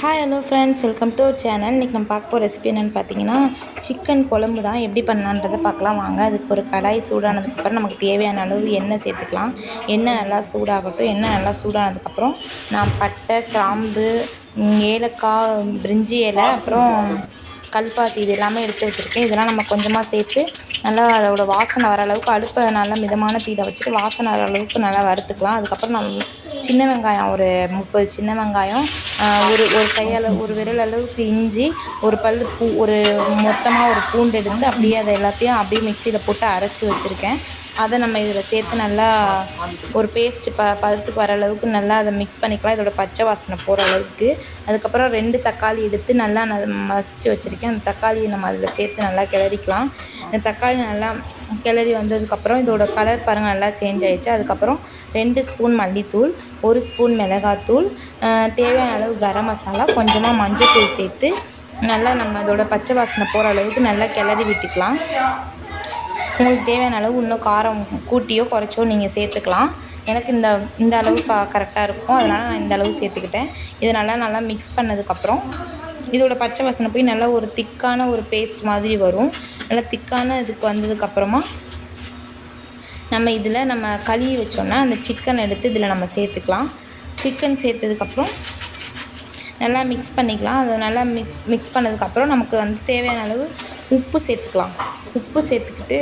Hi hello friends, welcome to our channel. இன்றைக்கி நம்ம பார்க்க போகிற ரெசிபி என்னென்னு பார்த்தீங்கன்னா சிக்கன் குழம்பு தான். எப்படி பண்ணலான்றதை பார்க்கலாம் வாங்க. அதுக்கு ஒரு கடாய் சூடானதுக்கப்புறம் நமக்கு தேவையான அளவு எண்ணெய் சேர்த்துக்கலாம். எண்ணெய் நல்லா சூடாகட்டும். எண்ணெய் நல்லா சூடானதுக்கப்புறம் நான் பட்டை, கிராம்பு, ஏலக்காய், பிரிஞ்சி இலை, அப்புறம் கல்பாசி இது எல்லாமே எடுத்து வச்சுருக்கேன். இதெல்லாம் நம்ம கொஞ்சமாக சேர்த்து நல்லா அதோடய வாசனை வர அளவுக்கு அடுப்பை நல்லா மிதமான தீயில் வச்சுட்டு வாசனை வர அளவுக்கு நல்லா வறுத்துக்கலாம். அதுக்கப்புறம் நம்ம சின்ன வெங்காயம் ஒரு 30 சின்ன வெங்காயம், ஒரு கையால் ஒரு விரல் அளவுக்கு இஞ்சி, ஒரு ஒரு மொத்தமாக ஒரு பூண்டு எடுத்து அப்படியே அதை எல்லாத்தையும் அப்படியே மிக்சியில் போட்டு அரைச்சி வச்சுருக்கேன். அதை நம்ம இதில் சேர்த்து நல்லா ஒரு பேஸ்ட்டு பதத்துக்கு வர அளவுக்கு நல்லா அதை மிக்ஸ் பண்ணிக்கலாம். இதோட பச்சை வாசனை போகிற அளவுக்கு. அதுக்கப்புறம் 2 தக்காளி எடுத்து நல்லா மசித்து வச்சுருக்கேன். அந்த தக்காளியை நம்ம அதில் சேர்த்து நல்லா கிளறிக்கலாம். இந்த தக்காளி நல்லா கிளறி வந்ததுக்கப்புறம் இதோட கலர் பாருங்கள் நல்லா சேஞ்ச் ஆகிடுச்சு. அதுக்கப்புறம் 2 ஸ்பூன் மல்லித்தூள், 1 ஸ்பூன் மிளகாத்தூள், தேவையான அளவு கரம் மசாலா, கொஞ்சமாக மஞ்சள்தூள் சேர்த்து நல்லா நம்ம இதோட பச்சை வாசனை போகிற அளவுக்கு நல்லா கிளறி விட்டுக்கலாம். உங்களுக்கு தேவையான அளவு இன்னும் காரம் கூட்டியோ குறைச்சோ நீங்கள் சேர்த்துக்கலாம். எனக்கு இந்த அளவு கரெக்டாக இருக்கும், அதனால் நான் இந்த அளவு சேர்த்துக்கிட்டேன். இதை நல்லா மிக்ஸ் பண்ணதுக்கப்புறம் இதோட பச்சை வாசனை போய் நல்லா ஒரு திக்கான ஒரு பேஸ்ட் மாதிரி வரும். நல்லா திக்கான இதுக்கு வந்ததுக்கப்புறமா நம்ம இதில் நம்ம கழுவி வச்சோன்னா அந்த சிக்கன் எடுத்து இதில் நம்ம சேர்த்துக்கலாம். சிக்கன் சேர்த்ததுக்கப்புறம் நல்லா மிக்ஸ் பண்ணிக்கலாம். அதை நல்லா மிக்ஸ் பண்ணதுக்கப்புறம் நமக்கு தேவையான அளவு உப்பு சேர்த்துக்கலாம். உப்பு சேர்த்துக்கிட்டு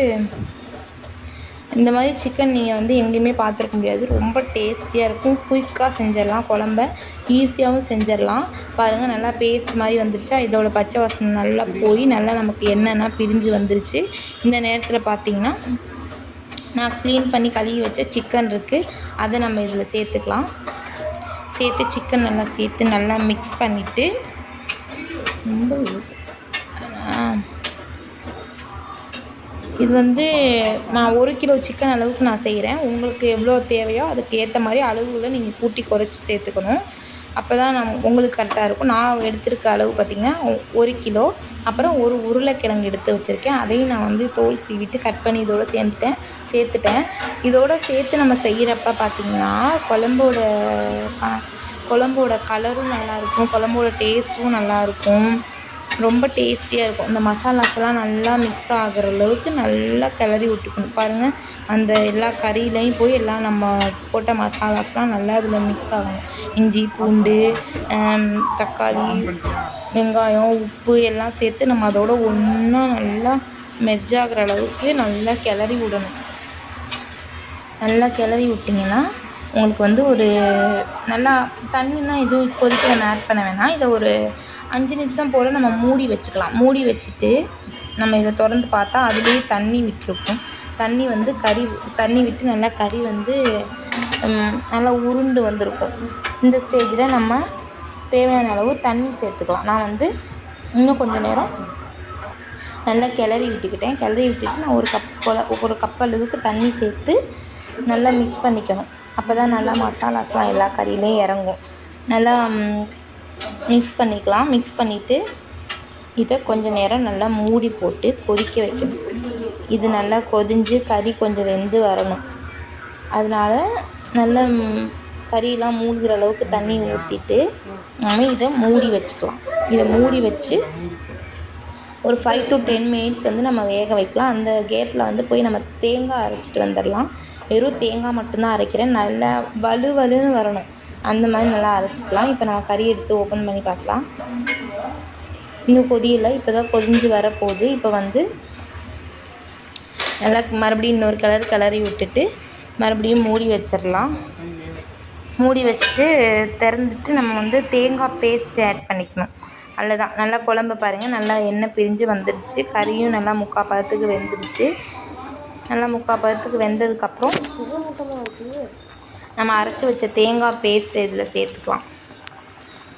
இந்த மாதிரி சிக்கன் நீங்கள் எங்கேயுமே பார்த்துருக்க முடியாது. ரொம்ப டேஸ்டியாக இருக்கும். குயிக்காக செஞ்சிடலாம். குழம்ப ஈஸியாகவும் செஞ்சிடலாம். பாருங்கள் நல்லா பேஸ்ட் மாதிரி வந்துருச்சா. இதோட பச்சை வாசனை நல்லா போய் நல்லா நமக்கு எண்ணெய்னா பிரிஞ்சு வந்துருச்சு. இந்த நேரத்தில் பார்த்திங்கன்னா நான் க்ளீன் பண்ணி கழுவி வச்ச சிக்கன் இருக்குது, அதை நம்ம இதில் சேர்த்துக்கலாம். சேர்த்து சிக்கன் நல்லா சேர்த்து நல்லா மிக்ஸ் பண்ணிவிட்டு இது நான் 1 கிலோ சிக்கன் அளவுக்கு நான் செய்கிறேன். உங்களுக்கு எவ்வளோ தேவையோ அதுக்கு ஏற்ற மாதிரி அளவுகளை நீங்கள் கூட்டி குறைச்சி சேர்த்துக்கணும். அப்போ தான் உங்களுக்கு கரெக்டாக இருக்கும். நான் எடுத்திருக்க அளவு பார்த்திங்கன்னா 1 கிலோ. அப்புறம் ஒரு உருளைக்கிழங்கு எடுத்து வச்சுருக்கேன். அதையும் நான் தோல் சீவிட்டு கட் பண்ணி இதோடு சேர்த்துட்டேன். இதோடு சேர்த்து நம்ம செய்கிறப்ப பார்த்திங்கன்னா குழம்போட கலரும் நல்லாயிருக்கும், குழம்போட டேஸ்ட்டும் நல்லாயிருக்கும், ரொம்ப டேஸ்டியாக இருக்கும். இந்த மசாலாஸ்லாம் நல்லா மிக்ஸ் ஆகிற அளவுக்கு நல்லா கிளறி விட்டுக்கணும். பாருங்கள் அந்த எல்லா கறியிலையும் போய் எல்லாம் நம்ம போட்ட மசாலாஸ்லாம் நல்லா அதில் மிக்ஸ் ஆகணும். இஞ்சி, பூண்டு, தக்காளி, வெங்காயம், உப்பு எல்லாம் சேர்த்து நம்ம அதோட ஒன்றா நல்லா மெர்ஜ் ஆகிற அளவுக்கு நல்லா கிளறி விடணும். நல்லா கிளறி விட்டிங்கன்னா உங்களுக்கு ஒரு நல்லா தண்ணினா எதுவும் இப்போதைக்கு நம்ம ஆட் பண்ண வேணாம். இதை ஒரு 5 நிமிஷம் போல் நம்ம மூடி வச்சுக்கலாம். மூடி வச்சுட்டு நம்ம இதை திறந்து பார்த்தா அதுலேயே தண்ணி விட்டுருக்கும். தண்ணி விட்டு நல்லா கறி நல்லா உருண்டு வந்திருக்கும். இந்த ஸ்டேஜில் நம்ம தேவையான அளவு தண்ணி சேர்த்துக்கலாம். நான் இன்னும் கொஞ்சம் நேரம் நல்லா கிளறி விட்டுக்கிட்டேன். கிளறி விட்டுட்டு நான் ஒரு கப் அளவுக்கு தண்ணி சேர்த்து நல்லா மிக்ஸ் பண்ணிக்கணும். அப்போ தான் நல்லா மசாலாஸ்லாம் எல்லா கறியிலையும் இறங்கும். நல்லா மிக்ஸ் பண்ணிக்கலாம். மிக்ஸ் பண்ணிவிட்டு இதை கொஞ்சம் நேரம் நல்லா மூடி போட்டு கொதிக்க வைக்கணும். இது நல்லா கொதிஞ்சு கறி கொஞ்சம் வெந்து வரணும். அதனால் நல்லா கறியெல்லாம் மூழ்கிற அளவுக்கு தண்ணி ஊற்றிட்டு நம்ம இதை மூடி வச்சுக்கலாம். இதை மூடி வச்சு ஒரு 5 to 10 மினிட்ஸ் நம்ம வேக வைக்கலாம். அந்த கேப்பில் போய் நம்ம தேங்காய் அரைச்சிட்டு வந்துடலாம். வெறும் தேங்காய் மட்டும்தான் அரைக்கிறேன். நல்லா வலுன்னு வரணும். அந்த மாதிரி நல்லா அரைச்சிக்கலாம். இப்போ நம்ம கறி எடுத்து ஓப்பன் பண்ணி பார்க்கலாம். இன்னும் கொதியலை, இப்போ தான் கொதிஞ்சு வரப்போகுது. இப்போ நல்லா மறுபடியும் இன்னொரு கிளறி விட்டுட்டு மறுபடியும் மூடி வச்சிடலாம். மூடி வச்சுட்டு திறந்துட்டு நம்ம தேங்காய் பேஸ்ட்டு ஆட் பண்ணிக்கணும். அவ்வளோதான். நல்லா குழம்பு பாருங்கள் நல்லா எண்ணெய் பிரிஞ்சு வந்துருச்சு. கறியும் நல்லா 3/4 பதத்துக்கு வெந்துருச்சு. நல்லா 3/4 பதத்துக்கு வெந்ததுக்கப்புறம் நம்ம அரைச்சி வச்ச தேங்காய் பேஸ்ட்டு இதில் சேர்த்துக்கலாம்.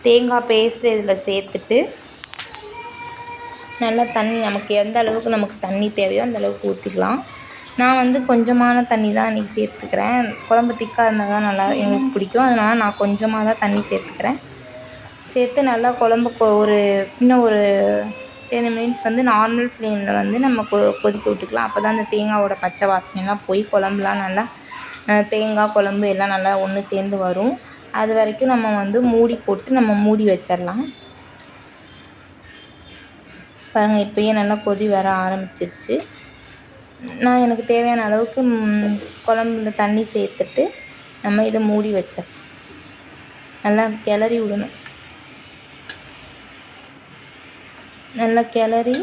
தேங்காய் பேஸ்ட்டு இதில் சேர்த்துட்டு நல்லா தண்ணி நமக்கு எந்த அளவுக்கு நமக்கு தண்ணி தேவையோ அந்த அளவுக்கு ஊற்றிக்கலாம். நான் கொஞ்சமான தண்ணி தான் இன்றைக்கி சேர்த்துக்கிறேன். குழம்பு திக்காக இருந்தால் தான் நல்லா எங்களுக்கு பிடிக்கும். அதனால் நான் கொஞ்சமாக தான் தண்ணி சேர்த்துக்கிறேன். சேர்த்து நல்லா குழம்பு இன்னும் ஒரு 10 மினிட்ஸ் நார்மல் ஃப்ளேமில் நம்ம கொதிக்க விட்டுக்கலாம். அப்போ தான் அந்த தேங்காயோட பச்சை வாசனைலாம் போய் குழம்புலாம் நல்லா தேங்காய் குழம்பு எல்லாம் நல்லா ஒன்று சேர்ந்து வரும். அது வரைக்கும் நம்ம வந்து மூடி போட்டு நம்ம மூடி வச்சிடலாம். பாருங்கள், இப்போயே நல்லா கொதி வர ஆரம்பிச்சிருச்சு. நான் எனக்கு தேவையான அளவுக்கு குழம்புல தண்ணி சேர்த்துட்டு நம்ம இதை மூடி வச்சிடலாம். நல்லா கிளறி விடணும். நல்லா கிளறி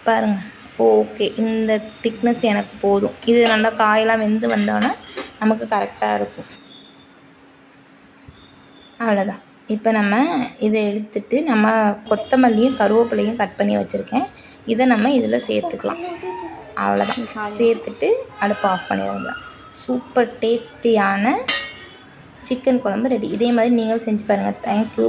பாருங்கள். ஓகே, இந்த திக்னஸ் எனக்கு போதும். இது நல்லா காயெல்லாம் வெந்து வந்தோன்னே நமக்கு கரெக்டாக இருக்கும். அவ்வளோதான். இப்போ நம்ம இதை எடுத்துட்டு நம்ம கொத்தமல்லியும் கருவேப்பிலையும் கட் பண்ணி வச்சுருக்கேன். இதை நம்ம இதில் சேர்த்துக்கலாம். அவ்வளோதான். சேர்த்துட்டு அடுப்பை ஆஃப் பண்ணிடலாம். சூப்பர் டேஸ்டியான சிக்கன் குழம்பு ரெடி. இதே மாதிரி நீங்களும் செஞ்சு பாருங்கள். தேங்க்யூ.